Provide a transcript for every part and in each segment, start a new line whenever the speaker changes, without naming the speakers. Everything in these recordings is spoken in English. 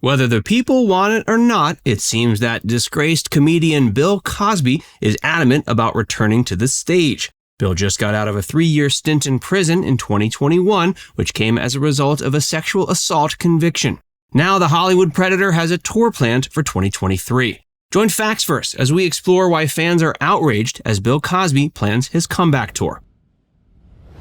Whether the people want it or not, it seems that disgraced comedian Bill Cosby is adamant about returning to the stage. Bill just got out of a 3-year stint in prison in 2021, which came as a result of a sexual assault conviction. Now the Hollywood Predator has a tour planned for 2023. Join Facts First as we explore why fans are outraged as Bill Cosby plans his comeback tour.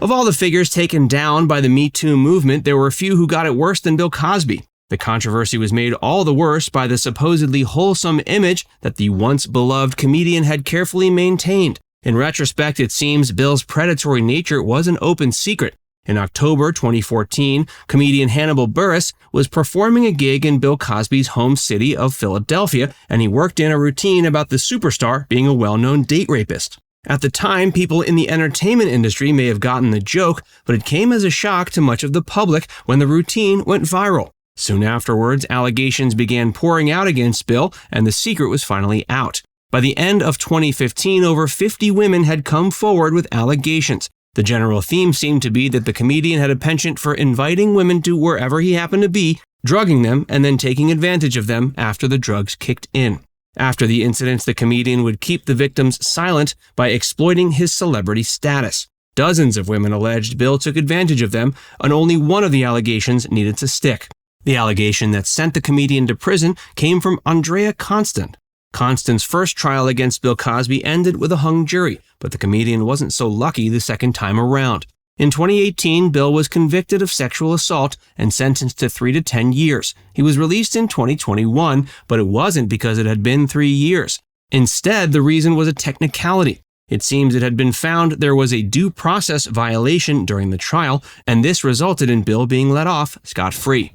Of all the figures taken down by the MeToo movement, there were a few who got it worse than Bill Cosby. The controversy was made all the worse by the supposedly wholesome image that the once beloved comedian had carefully maintained. In retrospect, it seems Bill's predatory nature was an open secret. In October 2014, comedian Hannibal Buress was performing a gig in Bill Cosby's home city of Philadelphia, and he worked in a routine about the superstar being a well-known date rapist. At the time, people in the entertainment industry may have gotten the joke, but it came as a shock to much of the public when the routine went viral. Soon afterwards, allegations began pouring out against Bill, and the secret was finally out. By the end of 2015, over 50 women had come forward with allegations. The general theme seemed to be that the comedian had a penchant for inviting women to wherever he happened to be, drugging them, and then taking advantage of them after the drugs kicked in. After the incidents, the comedian would keep the victims silent by exploiting his celebrity status. Dozens of women alleged Bill took advantage of them, and only one of the allegations needed to stick. The allegation that sent the comedian to prison came from Andrea Constant. Constant's first trial against Bill Cosby ended with a hung jury, but the comedian wasn't so lucky the second time around. In 2018, Bill was convicted of sexual assault and sentenced to 3 to 10 years. He was released in 2021, but it wasn't because it had been 3 years. Instead, the reason was a technicality. It seems it had been found there was a due process violation during the trial, and this resulted in Bill being let off scot-free.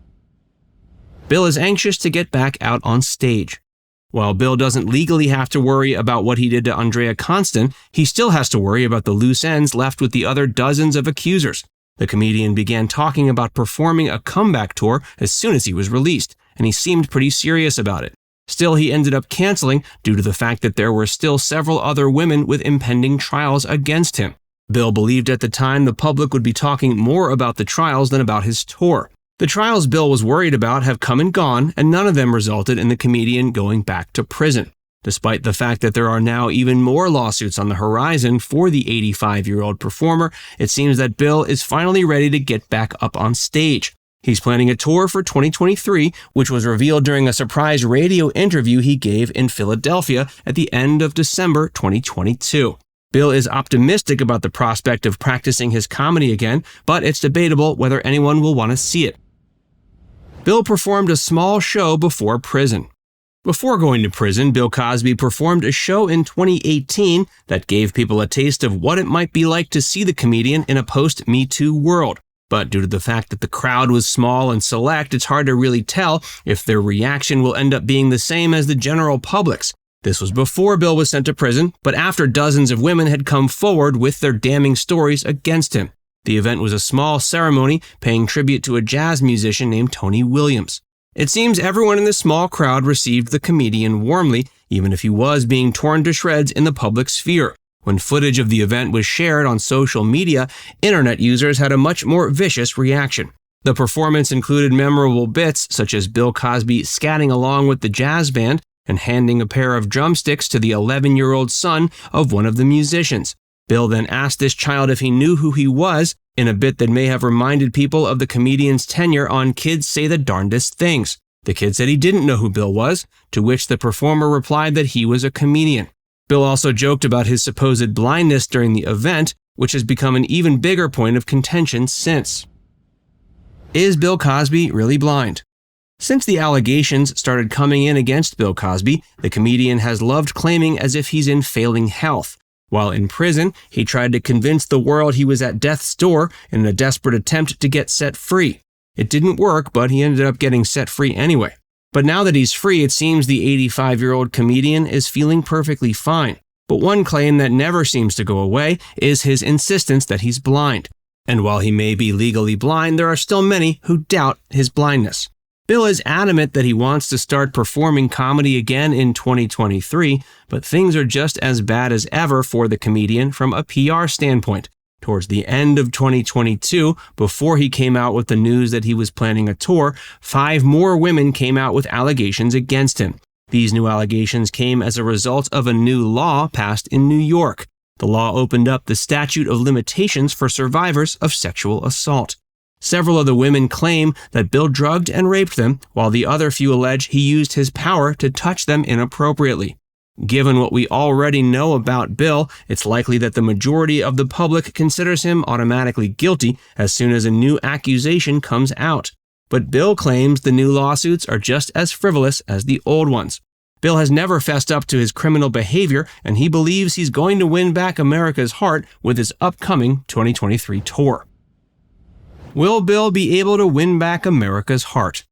Bill is anxious to get back out on stage. While Bill doesn't legally have to worry about what he did to Andrea Constant, he still has to worry about the loose ends left with the other dozens of accusers. The comedian began talking about performing a comeback tour as soon as he was released, and he seemed pretty serious about it. Still, he ended up canceling due to the fact that there were still several other women with impending trials against him. Bill believed at the time the public would be talking more about the trials than about his tour. The trials Bill was worried about have come and gone, and none of them resulted in the comedian going back to prison. Despite the fact that there are now even more lawsuits on the horizon for the 85-year-old performer, it seems that Bill is finally ready to get back up on stage. He's planning a tour for 2023, which was revealed during a surprise radio interview he gave in Philadelphia at the end of December 2022. Bill is optimistic about the prospect of practicing his comedy again, but it's debatable whether anyone will want to see it. Bill performed a small show before prison. Before going to prison, Bill Cosby performed a show in 2018 that gave people a taste of what it might be like to see the comedian in a post-MeToo world. But due to the fact that the crowd was small and select, it's hard to really tell if their reaction will end up being the same as the general public's. This was before Bill was sent to prison, but after dozens of women had come forward with their damning stories against him. The event was a small ceremony paying tribute to a jazz musician named Tony Williams. It seems everyone in the small crowd received the comedian warmly, even if he was being torn to shreds in the public sphere. When footage of the event was shared on social media, internet users had a much more vicious reaction. The performance included memorable bits such as Bill Cosby scatting along with the jazz band and handing a pair of drumsticks to the 11-year-old son of one of the musicians. Bill then asked this child if he knew who he was, in a bit that may have reminded people of the comedian's tenure on Kids Say the Darndest Things. The kid said he didn't know who Bill was, to which the performer replied that he was a comedian. Bill also joked about his supposed blindness during the event, which has become an even bigger point of contention since. Is Bill Cosby really blind? Since the allegations started coming in against Bill Cosby, the comedian has loved claiming as if he's in failing health. While in prison, he tried to convince the world he was at death's door in a desperate attempt to get set free. It didn't work, but he ended up getting set free anyway. But now that he's free, it seems the 85-year-old comedian is feeling perfectly fine. But one claim that never seems to go away is his insistence that he's blind. And while he may be legally blind, there are still many who doubt his blindness. Bill is adamant that he wants to start performing comedy again in 2023, but things are just as bad as ever for the comedian from a PR standpoint. Towards the end of 2022, before he came out with the news that he was planning a tour, 5 more women came out with allegations against him. These new allegations came as a result of a new law passed in New York. The law opened up the statute of limitations for survivors of sexual assault. Several of the women claim that Bill drugged and raped them, while the other few allege he used his power to touch them inappropriately. Given what we already know about Bill, it's likely that the majority of the public considers him automatically guilty as soon as a new accusation comes out. But Bill claims the new lawsuits are just as frivolous as the old ones. Bill has never fessed up to his criminal behavior, and he believes he's going to win back America's heart with his upcoming 2023 tour. Will Bill be able to win back America's heart?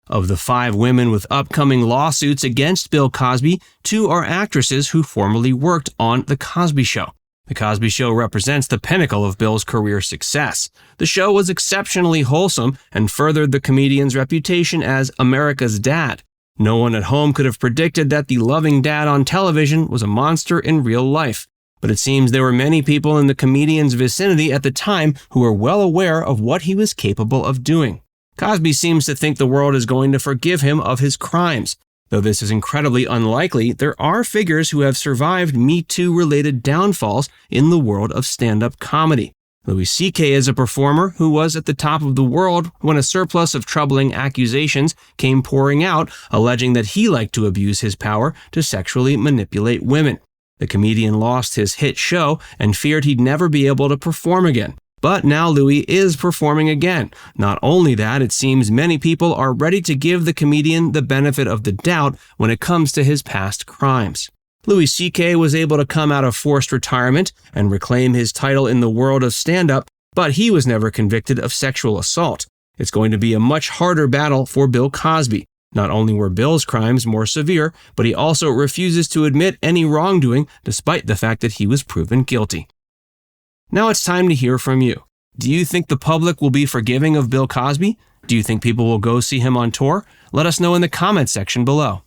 Of the 5 women with upcoming lawsuits against Bill Cosby, 2 are actresses who formerly worked on The Cosby Show. The Cosby Show represents the pinnacle of Bill's career success. The show was exceptionally wholesome and furthered the comedian's reputation as America's dad. No one at home could have predicted that the loving dad on television was a monster in real life. But it seems there were many people in the comedian's vicinity at the time who were well aware of what he was capable of doing. Cosby seems to think the world is going to forgive him of his crimes. Though this is incredibly unlikely, there are figures who have survived MeToo-related downfalls in the world of stand-up comedy. Louis C.K. is a performer who was at the top of the world when a surplus of troubling accusations came pouring out, alleging that he liked to abuse his power to sexually manipulate women. The comedian lost his hit show and feared he'd never be able to perform again. But now Louis is performing again. Not only that, it seems many people are ready to give the comedian the benefit of the doubt when it comes to his past crimes. Louis C.K. was able to come out of forced retirement and reclaim his title in the world of stand-up, but he was never convicted of sexual assault. It's going to be a much harder battle for Bill Cosby. Not only were Bill's crimes more severe, but he also refuses to admit any wrongdoing despite the fact that he was proven guilty. Now it's time to hear from you. Do you think the public will be forgiving of Bill Cosby? Do you think people will go see him on tour? Let us know in the comments section below.